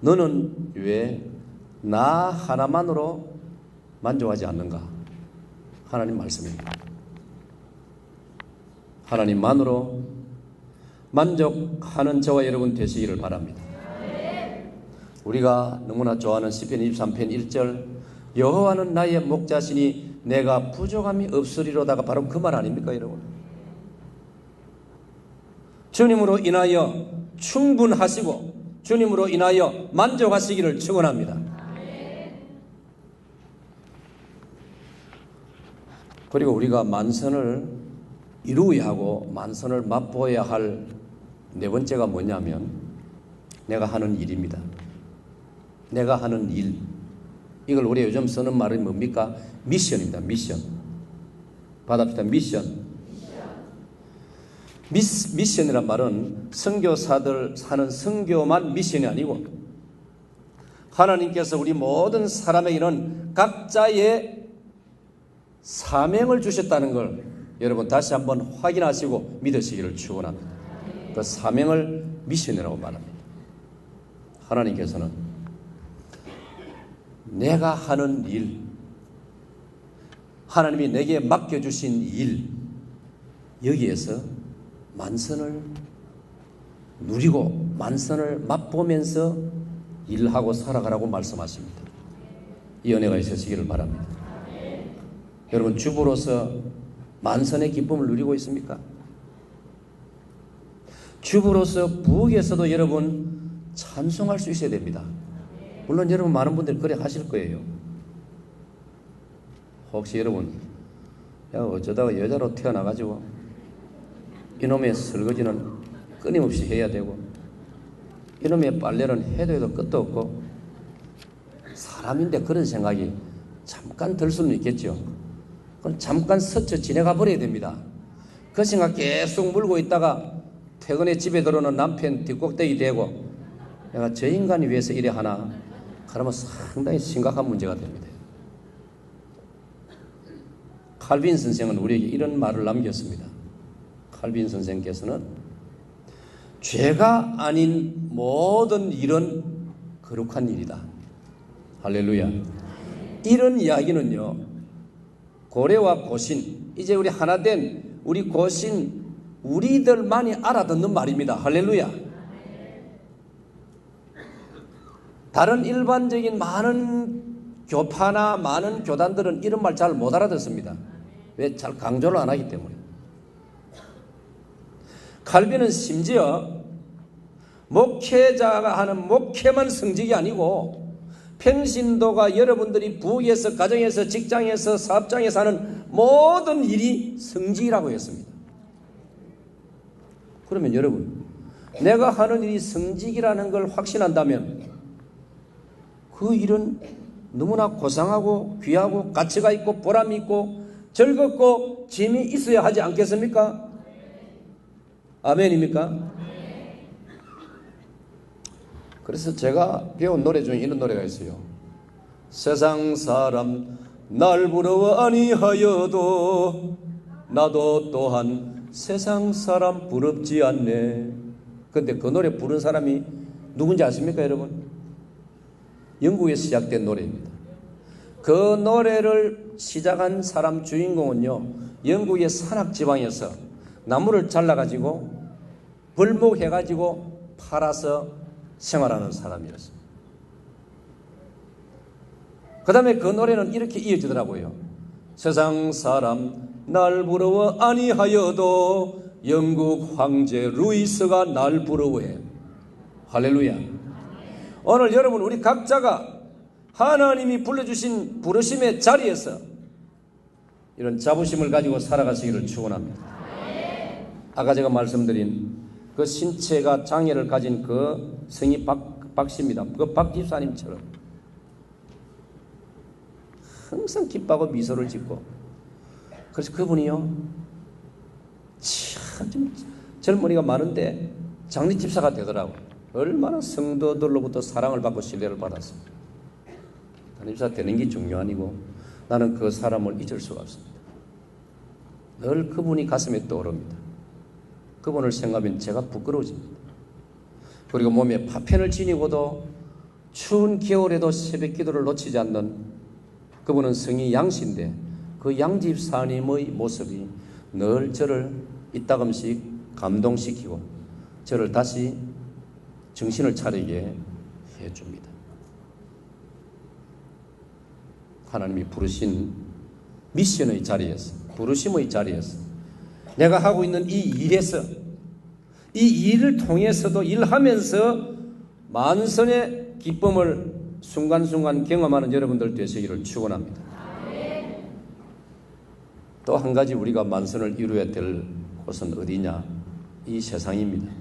너는 왜 나 하나만으로 만족하지 않는가? 하나님 말씀입니다. 하나님만으로 만족하는 저와 여러분 되시기를 바랍니다. 우리가 너무나 좋아하는 시편 23편 1절 여호와는 나의 목자시니 내가 부족함이 없으리로다가 바로 그 말 아닙니까 여러분? 주님으로 인하여 충분하시고 주님으로 인하여 만족하시기를 축원합니다. 그리고 우리가 만선을 이루어야 하고 만선을 맛보아야 할 네 번째가 뭐냐면 내가 하는 일입니다. 내가 하는 일. 이걸 우리 요즘 쓰는 말이 뭡니까? 미션입니다. 미션. 받아봅시다. 미션. 미션이란 말은 선교사들 사는 선교만 미션이 아니고 하나님께서 우리 모든 사람에게는 각자의 사명을 주셨다는 걸 여러분 다시 한번 확인하시고 믿으시기를 축원합니다. 그 사명을 미션이라고 말합니다. 하나님께서는 내가 하는 일, 하나님이 내게 맡겨주신 일, 여기에서 만선을 누리고 만선을 맛보면서 일하고 살아가라고 말씀하십니다. 이 은혜가 있으시기를 바랍니다. 여러분, 주부로서 만선의 기쁨을 누리고 있습니까? 주부로서 부엌에서도 여러분 찬송할 수 있어야 됩니다. 물론 여러분 많은 분들이 그래 하실 거예요. 혹시 여러분, 야, 어쩌다가 여자로 태어나가지고 이놈의 설거지는 끊임없이 해야 되고 이놈의 빨래는 해도 끝도 없고, 사람인데 그런 생각이 잠깐 들 수는 있겠죠. 그럼 잠깐 스쳐 지나가 버려야 됩니다. 그 생각 계속 물고 있다가 퇴근에 집에 들어오는 남편 뒷꼭대기 대고 내가 저 인간이 위해서 이래 하나? 그러면 상당히 심각한 문제가 됩니다. 칼빈 선생은 우리에게 이런 말을 남겼습니다. 칼빈 선생께서는 죄가 아닌 모든 일은 거룩한 일이다. 할렐루야. 이런 이야기는요, 고래와 고신, 이제 우리 하나 된 우리 고신 우리들만이 알아듣는 말입니다. 할렐루야. 다른 일반적인 많은 교파나 많은 교단들은 이런 말 잘 못 알아듣습니다. 왜? 잘 강조를 안 하기 때문에. 칼빈은 심지어 목회자가 하는 목회만 성직이 아니고 평신도가 여러분들이 부엌에서, 가정에서, 직장에서, 사업장에서 하는 모든 일이 성직이라고 했습니다. 그러면 여러분, 내가 하는 일이 성직이라는 걸 확신한다면 그 일은 너무나 고상하고 귀하고 가치가 있고 보람이 있고 즐겁고 재미 있어야 하지 않겠습니까? 아멘입니까? 그래서 제가 배운 노래 중에 이런 노래가 있어요. 세상 사람 날 부러워 아니하여도 나도 또한 세상 사람 부럽지 않네. 근데 그 노래 부른 사람이 누군지 아십니까, 여러분? 영국에서 시작된 노래입니다. 그 노래를 시작한 사람 주인공은요, 영국의 산악지방에서 나무를 잘라가지고 벌목해가지고 팔아서 생활하는 사람이었습니다. 그 다음에 그 노래는 이렇게 이어지더라고요. 세상 사람 날 부러워 아니하여도 영국 황제 루이스가 날 부러워해. 할렐루야. 오늘 여러분, 우리 각자가 하나님이 불러주신 부르심의 자리에서 이런 자부심을 가지고 살아가시기를 축원합니다. 아까 제가 말씀드린 그 신체가 장애를 가진 그 성이 박씨입니다. 그 박 집사님처럼 항상 기뻐하고 미소를 짓고, 그래서 그분이요, 참 젊은이가 많은데 장례 집사가 되더라고. 얼마나 성도들로부터 사랑을 받고 신뢰를 받았습니다. 장례 집사 되는 게 중요하니고 나는 그 사람을 잊을 수가 없습니다. 늘 그분이 가슴에 떠오릅니다. 그분을 생각하면 제가 부끄러워집니다. 그리고 몸에 파편을 지니고도 추운 겨울에도 새벽 기도를 놓치지 않는 그분은 성이 양씨인데 그 양집사님의 모습이 늘 저를 이따금씩 감동시키고 저를 다시 정신을 차리게 해줍니다. 하나님이 부르신 미션의 자리에서, 부르심의 자리에서, 내가 하고 있는 이 일에서, 이 일을 통해서도 일하면서 만선의 기쁨을 순간순간 경험하는 여러분들 되시기를 축원합니다. 또 한 가지 우리가 만선을 이루어야 될 곳은 어디냐? 이 세상입니다.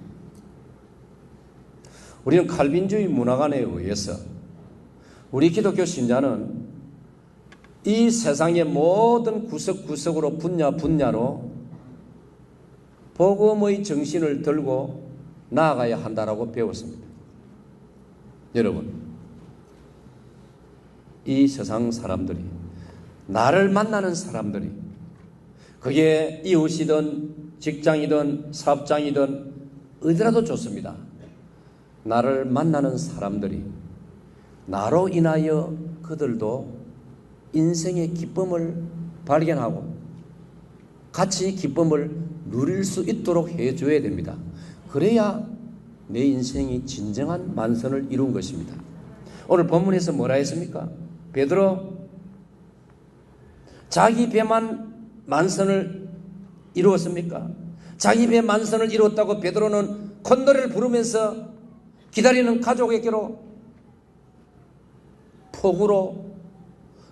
우리는 칼빈주의 문화관에 의해서 우리 기독교 신자는 이 세상의 모든 구석구석으로 분야로 복음의 정신을 들고 나아가야 한다라고 배웠습니다. 여러분, 이 세상 사람들이, 나를 만나는 사람들이, 그게 이웃이든 직장이든 사업장이든 어디라도 좋습니다. 나를 만나는 사람들이 나로 인하여 그들도 인생의 기쁨을 발견하고 같이 기쁨을 누릴 수 있도록 해줘야 됩니다. 그래야 내 인생이 진정한 만선을 이룬 것입니다. 오늘 본문에서 뭐라 했습니까? 베드로 자기 배만 만선을 이루었습니까? 자기 배 만선을 이루었다고 베드로는 콧노래를 부르면서 기다리는 가족에게로 폭우로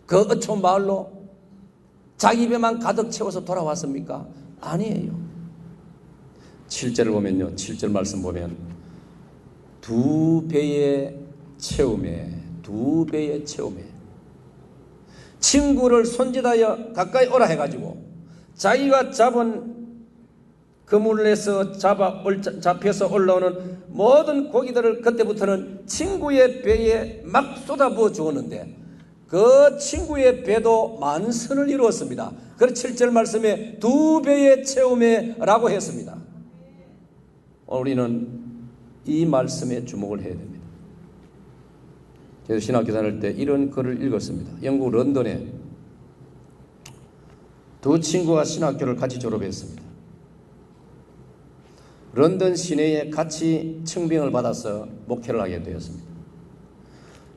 그 어촌 마을로 자기 배만 가득 채워서 돌아왔습니까? 아니에요. 7절을 보면요, 7절 말씀 보면 두 배의 채움에 친구를 손짓하여 가까이 오라 해가지고 자기가 잡은 그물에서 잡혀서 올라오는 모든 고기들을 그때부터는 친구의 배에 막 쏟아부어 주었는데 그 친구의 배도 만선을 이루었습니다. 그래서 7절 말씀에 두 배의 채움에 라고 했습니다. 우리는 이 말씀에 주목을 해야 됩니다. 제가 신학교 다닐 때 이런 글을 읽었습니다. 영국 런던에 두 친구가 신학교를 같이 졸업했습니다. 런던 시내에 같이 청빙을 받아서 목회를 하게 되었습니다.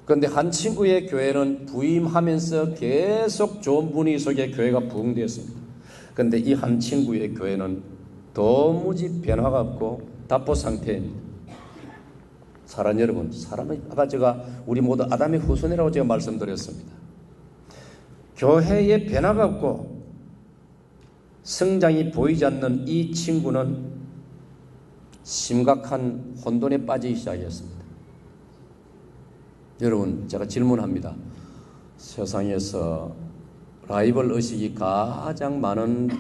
그런데 한 친구의 교회는 부임하면서 계속 좋은 분위기 속에 교회가 부흥되었습니다. 그런데 이 한 친구의 교회는 도무지 변화가 없고 답보 상태입니다. 사랑 여러분, 사람은 아까 제가 우리 모두 아담의 후손이라고 제가 말씀드렸습니다. 교회에 변화가 없고 성장이 보이지 않는 이 친구는 심각한 혼돈에 빠지기 시작했습니다. 여러분, 제가 질문합니다. 세상에서 라이벌 의식이 가장 많은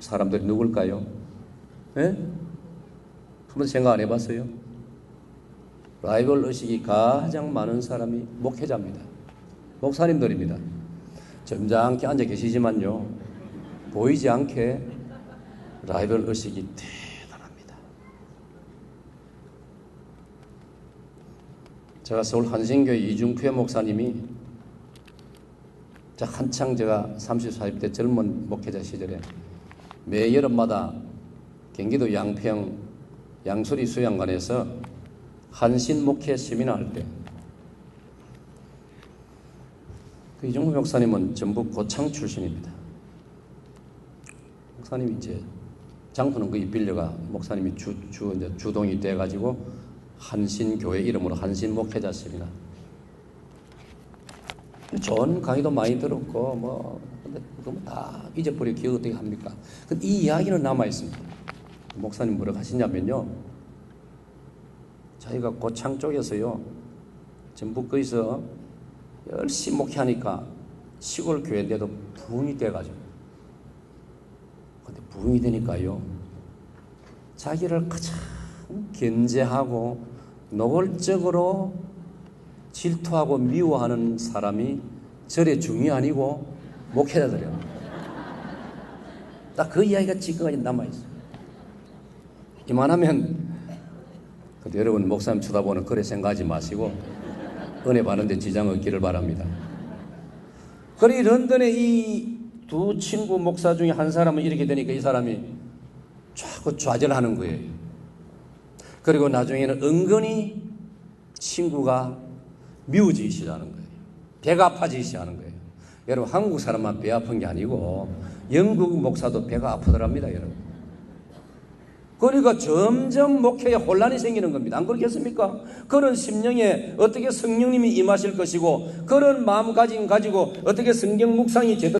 사람들이 누굴까요? 예? 한번 생각 안 해봤어요? 라이벌 의식이 가장 많은 사람이 목회자입니다. 목사님들입니다. 점잖게 앉아 계시지만요, 보이지 않게 라이벌 의식이 대단합니다. 제가 서울 한신교회 이중표의 목사님이 한창 제가 30, 40대 젊은 목회자 시절에 매 여름마다 경기도 양평 양수리 수양관에서 한신 목회 세미나 할 때 그 이종구 목사님은 전북 고창 출신입니다. 목사님이 이제 장소는 거의 빌려가 목사님이 이제 주동이 돼가지고 한신교회 이름으로 한신 목회자 세미나. 좋은 강의도 많이 들었고 근데 그거 다 잊어버리고 기억 어떻게 합니까? 근데 이 이야기는 남아 있습니다. 목사님 뭐라고 하시냐면요, 자기가 고창 쪽에서요, 전북 거기서 열심히 목회하니까 시골 교회인데도 부흥이 돼가지고, 근데 부흥이 되니까요, 자기를 가장 견제하고 노골적으로 질투하고 미워하는 사람이 절의 중이 아니고 목회자들이에요. 딱 그 이야기가 지금까지 남아있어요. 이만하면 여러분, 목사님 쳐다보는 그래 생각하지 마시고 은혜 받는데 지장 없기를 바랍니다. 그러니 런던의 이 두 친구 목사 중에 한 사람은 이렇게 되니까 이 사람이 자꾸 좌절하는 거예요. 그리고 나중에는 은근히 친구가 미워지기 시작하는 거예요. 배가 아파지기 시작하는 거예요. 여러분, 한국 사람만 배 아픈 게 아니고 영국 목사도 배가 아프더랍니다, 여러분. 그러니까 점점 목회에 혼란이 생기는 겁니다. 안 그렇겠습니까? 그런 심령에 어떻게 성령님이 임하실 것이고 그런 마음가짐 가지고 어떻게 성경 묵상이 제대로